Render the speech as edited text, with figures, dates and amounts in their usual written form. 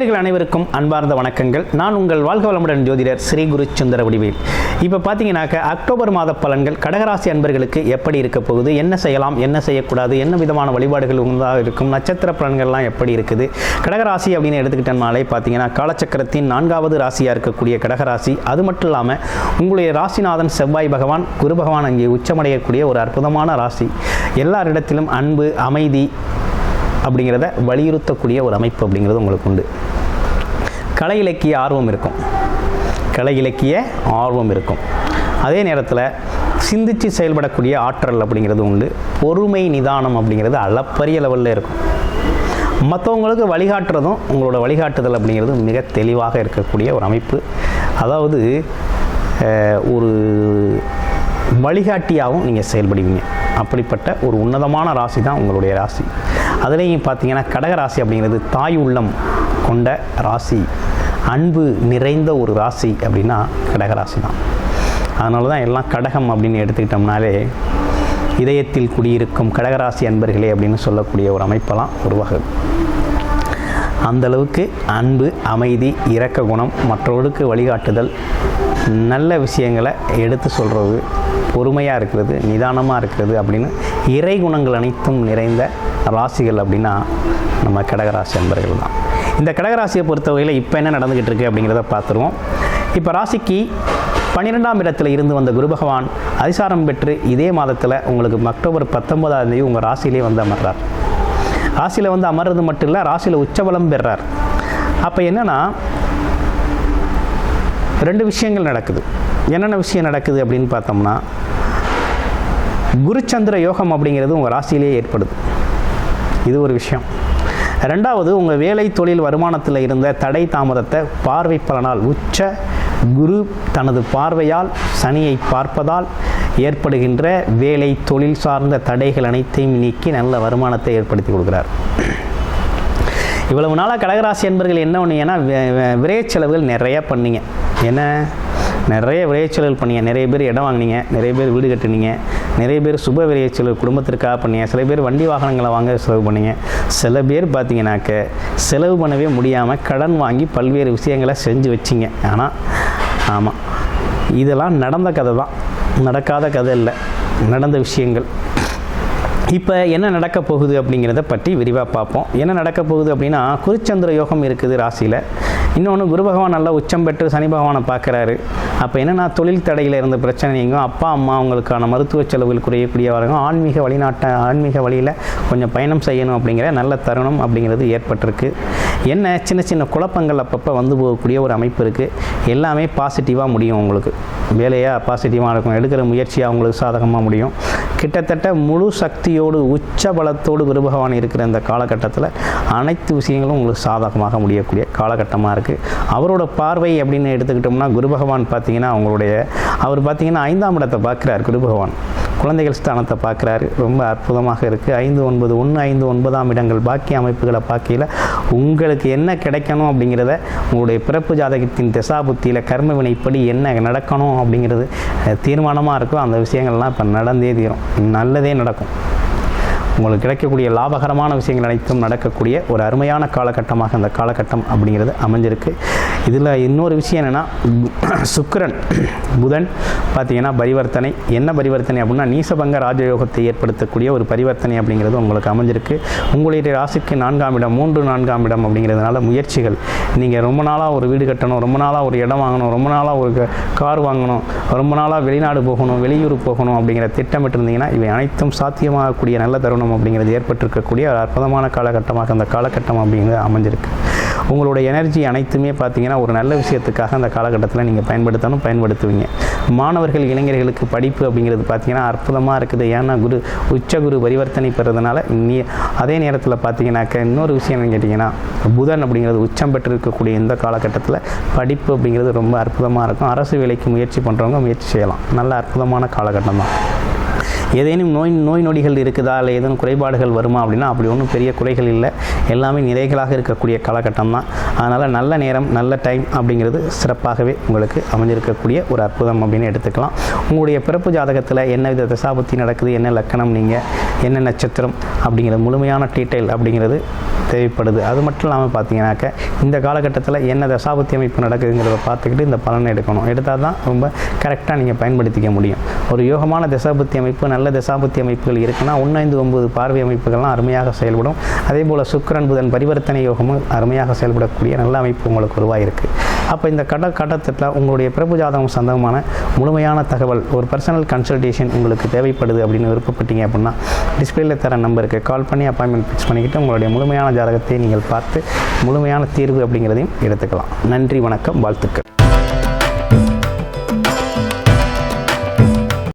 நேயர்கள் அனைவருக்கும் அன்பார்ந்த வணக்கங்கள். நான் உங்கள் வாழ்க வளமுடன் ஜோதிடர் ஸ்ரீ குரு சுந்தர வடிவேல். இப்போ பார்த்தீங்கன்னாக்க அக்டோபர் மாத பலன்கள் கடகராசி அன்பர்களுக்கு எப்படி இருக்க போகுது, என்ன செய்யலாம், என்ன செய்யக்கூடாது, என்ன விதமான வழிபாடுகள் உண்டாக இருக்கும், நட்சத்திர பலன்கள்லாம் எப்படி இருக்குது. கடகராசி அப்படின்னு எடுத்துக்கிட்டனாலே பார்த்தீங்கன்னா காலச்சக்கரத்தின் 4வது ராசியாக இருக்கக்கூடிய கடகராசி. அது மட்டும் இல்லாமல் உங்களுடைய ராசிநாதன் செவ்வாய் பகவான், குரு பகவான் அங்கே உச்சமடையக்கூடிய ஒரு அற்புதமான ராசி. எல்லாரிடத்திலும் அன்பு, அமைதி அப்படிங்கிறத வலியுறுத்தக்கூடிய ஒரு அமைப்பு அப்படிங்கிறது உங்களுக்கு உண்டு. கலை இலக்கிய ஆர்வம் இருக்கும், கலை இலக்கிய ஆர்வம் இருக்கும். அதே நேரத்தில் சிந்தித்து செயல்படக்கூடிய ஆற்றல் அப்படிங்கிறது உண்டு. பொறுமை, நிதானம் அப்படிங்கிறது அளப்பரிய லெவலில் இருக்கும். மற்றவங்களுக்கு வழிகாட்டுறதும் உங்களோட வழிகாட்டுதல் அப்படிங்கிறது மிக தெளிவாக இருக்கக்கூடிய ஒரு அமைப்பு. அதாவது ஒரு வழிகாட்டியாகவும் நீங்கள் செயல்படுவீங்க. அப்படிப்பட்ட ஒரு உன்னதமான ராசி தான் உங்களுடைய ராசி. அதுலேயும் பார்த்தீங்கன்னா கடகராசி அப்படிங்கிறது தாய் உள்ளம் கொண்ட ராசி, அன்பு நிறைந்த ஒரு ராசி அப்படின்னா கடகராசி தான். அதனால தான் எல்லாம் கடகம் அப்படின்னு எடுத்துக்கிட்டோம்னாலே இதயத்தில் குடியிருக்கும் கடகராசி அன்பர்களே அப்படின்னு சொல்லக்கூடிய ஒரு அமைப்பெல்லாம் உருவாகுது. அந்தளவுக்கு அன்பு, அமைதி, இரக்க குணம், மற்றவர்களுக்கு வழிகாட்டுதல், நல்ல விஷயங்களை எடுத்து சொல்கிறது, பொறுமையாக இருக்கிறது, நிதானமாக இருக்கிறது அப்படின்னு இறை குணங்கள் அனைத்தும் நிறைந்த ராசிகள் அப்படின்னா நம்ம கடகராசி அன்பர்கள் தான். இந்த கடகராசியை பொறுத்தவரையில் இப்போ என்ன நடந்துக்கிட்டு இருக்குது அப்படிங்கிறத பார்த்துருவோம். இப்போ ராசிக்கு 12ஆம் இடத்துல இருந்து வந்த குரு பகவான் அதிசாரம் பெற்று இதே மாதத்தில் உங்களுக்கு அக்டோபர் 19ஆம் தேதி உங்கள் ராசியிலே வந்து அமர்றார். ராசியில் வந்து அமர்றது மட்டும் இல்லை, ராசியில் உச்சபலம் பெறார். அப்போ என்னென்னா 2 விஷயங்கள் நடக்குது. என்னென்ன விஷயம் நடக்குது அப்படின்னு பார்த்தோம்னா, குருச்சந்திர யோகம் அப்படிங்கிறது உங்கள் ராசியிலேயே ஏற்படுது. இது ஒரு விஷயம். 2வது, உங்கள் வேலை, தொழில், வருமானத்தில் இருந்த தடை தாமதத்தை பார்வை பலனால் உச்ச குரு தனது பார்வையால் சனியை பார்ப்பதால் ஏற்படுகின்ற வேலை, தொழில் சார்ந்த தடைகள் அனைத்தையும் நீக்கி நல்ல வருமானத்தை ஏற்படுத்தி கொடுக்குறார். இவ்வளவு நாளாக கடகராசி என்பர்கள் என்ன ஒன்றுங்கன்னா விரைய செலவுகள் நிறையா பண்ணீங்க. என்ன நிறைய விரையச்செலவு பண்ணீங்க. நிறைய பேர் இடம் வாங்கினீங்க, நிறைய பேர் வீடு கட்டினீங்க, நிறைய பேர் சுப விரையச்செலவு குடும்பத்திற்காக பண்ணீங்க. சில பேர் வண்டி வாகனங்களை வாங்க செலவு பண்ணீங்க. சில பேர் பார்த்தீங்கன்னாக்க செலவு பண்ணவே முடியாமல் கடன் வாங்கி பல்வேறு விஷயங்களை செஞ்சு வச்சிங்க. ஆனால் ஆமாம், இதெல்லாம் நடந்த கதை தான், நடக்காத கதை இல்லை, நடந்த விஷயங்கள். இப்போ என்ன நடக்க போகுது அப்படிங்கிறத பற்றி விரிவாக பார்ப்போம். என்ன நடக்க போகுது அப்படின்னா, குருச்சந்திர யோகம் இருக்குது ராசியில். இன்னொன்று, குரு பகவான் நல்லா உச்சம் பெற்று சனி பகவானை பார்க்குறாரு. அப்போ என்னென்னா தொழில் தடையில் இருந்த பிரச்சனையும், அப்பா அம்மா அவங்களுக்கான மருத்துவ செலவுகள் குறையக்கூடியவர்கள், ஆன்மீக வழியில் கொஞ்சம் பயணம் செய்யணும் அப்படிங்கிற நல்ல தருணம் அப்படிங்கிறது ஏற்பட்டிருக்கு. என்ன சின்ன சின்ன குழப்பங்கள் அப்பப்போ வந்து போகக்கூடிய ஒரு அமைப்பு இருக்குது. எல்லாமே பாசிட்டிவாக முடியும். உங்களுக்கு வேலையாக பாசிட்டிவாக இருக்கும், எடுக்கிற முயற்சியாக அவங்களுக்கு சாதகமாக முடியும். கிட்டத்தட்ட முழு சக்தியோடு உச்ச பலத்தோடு குரு பகவான் இருக்கிற இந்த காலகட்டத்தில் அனைத்து விஷயங்களும் உங்களுக்கு சாதகமாக முடியக்கூடிய காலகட்டமாக இருக்குது. அவரோட பார்வை அப்படின்னு எடுத்துக்கிட்டோம்னா, குரு பகவான் பார்த்திங்கன்னா அவர் பார்த்திங்கன்னா 5ஆம் இடத்தை பார்க்குறார். குரு பகவான் குழந்தைகள் ஸ்தானத்தை பார்க்குறாரு. ரொம்ப அற்புதமாக இருக்குது. 5, 9, 1, 5, 9ஆம் இடங்கள் பாக்கிய அமைப்புகளை பார்க்கையில் உங்களுக்கு என்ன கிடைக்கணும் அப்படிங்கிறத உங்களுடைய பிறப்பு ஜாதகத்தின் திசாபுத்தியில் கர்ம வினைப்படி என்ன நடக்கணும் அப்படிங்கிறது தீர்மானமாக இருக்கும். அந்த விஷயங்கள்லாம் இப்போ நடந்தே தீரும், நல்லதே நடக்கும். உங்களுக்கு கிடைக்கக்கூடிய லாபகரமான விஷயங்கள் அனைத்தும் நடக்கக்கூடிய ஒரு அருமையான காலகட்டமாக அந்த காலகட்டம் அப்படிங்கிறது அமைஞ்சிருக்கு. இதில் இன்னொரு விஷயம் என்னென்னா, சுக்கிரன் புதன் பார்த்திங்கன்னா பரிவர்த்தனை. என்ன பரிவர்த்தனை அப்படின்னா, நீசபங்க ராஜயோகத்தை ஏற்படுத்தக்கூடிய ஒரு பரிவர்த்தனை அப்படிங்கிறது உங்களுக்கு அமைஞ்சிருக்கு. உங்களுடைய ராசிக்கு 4ஆம் இடம், 3, 4ஆம் இடம் அப்படிங்கிறதுனால முயற்சிகள், நீங்கள் ரொம்ப நாளாக ஒரு வீடு கட்டணும், ரொம்ப நாளாக ஒரு இடம் வாங்கணும், ரொம்ப நாளாக ஒரு கார் வாங்கணும், ரொம்ப நாளாக வெளிநாடு போகணும், வெளியூர் போகணும் அப்படிங்கிற திட்டமிட்டிருந்தீங்கன்னா இவை அனைத்தும் சாத்தியமாகக்கூடிய நல்ல தருணம் அப்படிங்கிறது ஏற்பட்டிருக்கக்கூடிய ஒரு அற்புதமான காலகட்டமாக அந்த காலகட்டம் அப்படிங்கிறது அமைஞ்சிருக்கு. உங்களுடைய எனர்ஜி அனைத்துமே பார்த்தீங்கன்னா ஒரு நல்ல விஷயத்துக்காக அந்த காலகட்டத்தில் நீங்கள் பயன்படுத்துவீங்க. மாணவர்கள், இளைஞர்களுக்கு படிப்பு அப்படிங்கிறது பார்த்தீங்கன்னா அற்புதமாக இருக்குது. ஏன்னா உச்சகுரு பரிவர்த்தனை பெறதுனால அதே நேரத்தில் பார்த்தீங்கன்னாக்க இன்னொரு விஷயம் என்னன்னு கேட்டிங்கன்னா, புதன் அப்படிங்கிறது உச்சம் பெற்று இருக்கக்கூடிய இந்த காலகட்டத்தில் படிப்பு அப்படிங்கிறது ரொம்ப அற்புதமாக இருக்கும். அரசு வேலைக்கு முயற்சி பண்ணுறவங்க முயற்சி செய்யலாம். நல்ல அற்புதமான காலகட்டம் தான். ஏதேனும் நோய் நொடிகள் இருக்குதா, இல்லை ஏதேனும் குறைபாடுகள் வருமா அப்படின்னா அப்படி ஒன்றும் பெரிய குறைகள் இல்லை. எல்லாமே நிறைகளாக இருக்கக்கூடிய காலகட்டம் தான். அதனால் நல்ல நேரம், நல்ல டைம் அப்படிங்கிறது சிறப்பாகவே உங்களுக்கு அமைஞ்சிருக்கக்கூடிய ஒரு அற்புதம் அப்படின்னு எடுத்துக்கலாம். உங்களுடைய பிறப்பு ஜாதகத்தில் என்ன வித தசாபுத்தி நடக்குது, என்ன லக்கணம், நீங்கள் என்ன நட்சத்திரம் அப்படிங்கிறது முழுமையான டீட்டெயில் அப்படிங்கிறது தேவைப்படுது. அது மட்டும் இல்லாமல் பார்த்தீங்கன்னாக்க இந்த காலகட்டத்தில் என்ன தசாபுத்தி அமைப்பு நடக்குதுங்கிறத பார்த்துக்கிட்டு இந்த பலனை எடுக்கணும். எடுத்தால் தான் ரொம்ப கரெக்டாக நீங்கள் பயன்படுத்திக்க முடியும். ஒரு யோகமான தசாபுத்தி அமைப்பு, நல்ல தசாபுத்தி அமைப்புகள் இருக்குன்னா 1-5-9 பார்வை அமைப்புகள்லாம் அருமையாக செயல்படும். அதே போல் சுக்கிரன் புதன் பரிவர்த்தனை யோகமும் அருமையாக செயல்படக்கூடிய நல்ல அமைப்பு உங்களுக்கு உருவாயிருக்கு. அப்போ இந்த கட்டத்தில் உங்களுடைய பிறப்பு ஜாதகம் சம்பந்தமான முழுமையான தகவல், ஒரு பர்சனல் கன்சல்டேஷன் உங்களுக்கு தேவைப்படுது அப்படின்னு விருப்பப்பட்டீங்க அப்படின்னா டிஸ்பிளேல தர நம்பருக்கு கால் பண்ணி அப்பாயின்மெண்ட் ஃபிக்ஸ் பண்ணிக்கிட்டு உங்களுடைய முழுமையான ஜாதகத்தை நீங்கள் பார்த்து முழுமையான தீர்வு அப்படிங்கிறதையும் எடுத்துக்கலாம். நன்றி, வணக்கம், வாழ்த்துக்கள்.